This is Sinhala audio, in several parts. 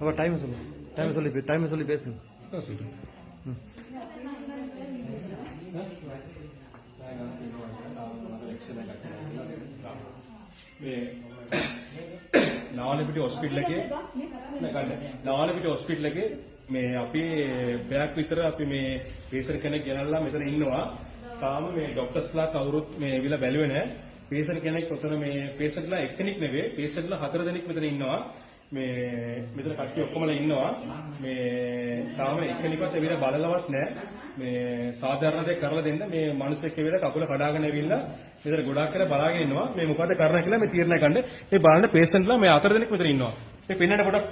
அப்போ டைம் சொல்லு, டைம் சொல்லி பேசுங்க. නාවලපිටිය හොස්පිටල් එකේ නාවලපිටිය හොස්පිටල් එකේ මේ අපි බෑග් විතර අපි මේ පේෂන්ට් කෙනෙක් ගෙනල්ලා මෙතන ඉන්නවා. තාම මේ ડોක්ටර්ස්ලා කවුරුත් මේ ඇවිල්ලා බැලුවේ නැහැ. පේෂන්ට් කෙනෙක් උතන මේ පේෂන්ට්ලා එක්කෙනෙක් නෙවෙයි, පේෂන්ට්ලා 4 දෙනෙක් මෙතන ඉන්නවා. මේ මෙතන කට්ටිය ඔක්කොමලා ඉන්නවා. මේ තාම එක්කෙනෙක්වත් ඇවිල්ලා බලලවත් නැහැ. මේ සාධාරණ දෙයක් කරලා දෙන්න. මේ මිනිස්සෙක් ඇවිල්ලා කකුල කඩාගෙන ඇවිල්ලා මෙතන ගොඩාක් කරලා බලාගෙන ඉන්නවා. මේ මොකද කරන්න කියලා මේ තීරණය ගන්න. මේ බලන්න පේෂන්ට්ලා මේ 4 දෙනෙක් මෙතන ඉන්නවා. මේ පෙන්නන්න පොඩක්.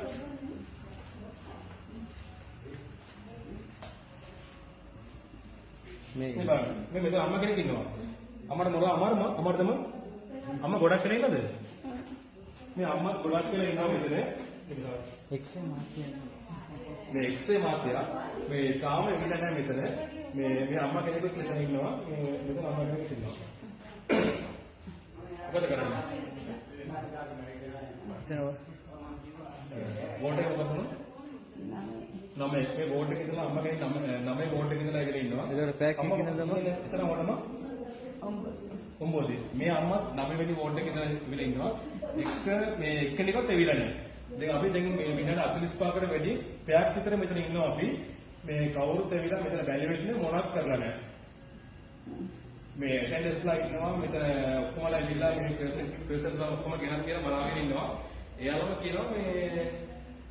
මේ මෙතන අම්මා කෙනෙක් ඉන්නවා. අම්මට මොනවා අමාරුද අම්මා ගොඩක් කරේ නේද? මේ අම්මා ගොඩක් කියලා ඉන්නවා මෙතන. එක්ස්රේ මාත්‍ය. මේ එක්ස්රේ මාත්‍ය මේ තාම එන්න නැහැ මෙතන. මේ අම්මා කෙනෙකුත් මෙතන ඉන්නවා. මේ මෙතන අම්මා කෙනෙක් ඉන්නවා. මොකද කරන්නේ? වෝට් එක කොතනද? නම මේ වෝට් එකේ ඉඳලා අම්මා කෙනෙක් නම වෝට් එකේ ඉඳලා ඇවිල්ලා ඉන්නවා. ඒකට පැකින් කිනදම එතන වඩම ඔම්බෝදි. මේ අම්මා නම වෙනි වෝට් එකේ ඉඳලා ඇවිල්ලා ඉන්නවා. මේ එක්කෙනෙක්වත් ඇවිල්ලා නැහැ. දැන් අපි මේ විනාඩි 45කට වැඩි පැයක් විතර මෙතන ඉන්නවා අපි. මේ කවුරුත් ඇවිල්ලා මෙතන බැලුවෙන්නේ මොනවත් කරලා නැහැ. මේ ඇටෙන්ඩන්ස්ලා ඉන්නවා මෙතන ඔක්කොමලා ඇවිල්ලා මේ පර්සන්ලා ඔක්කොම ගෙනත් කියලා බලාගෙන ඉන්නවා. එයාලම කියනවා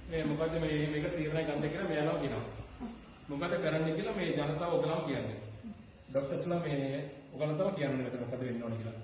මේ මොකද්ද මේක තීරණය ගන්න කියලා මෙයාලම කියනවා. මොකද කරන්න කියලා මේ ජනතාව ඔයගලම කියන්නේ. ડોක්ටර්ස්ලා මේ ඔයගලම තමයි කියන්නේ මෙතන මොකද වෙන්න ඕන කියලා.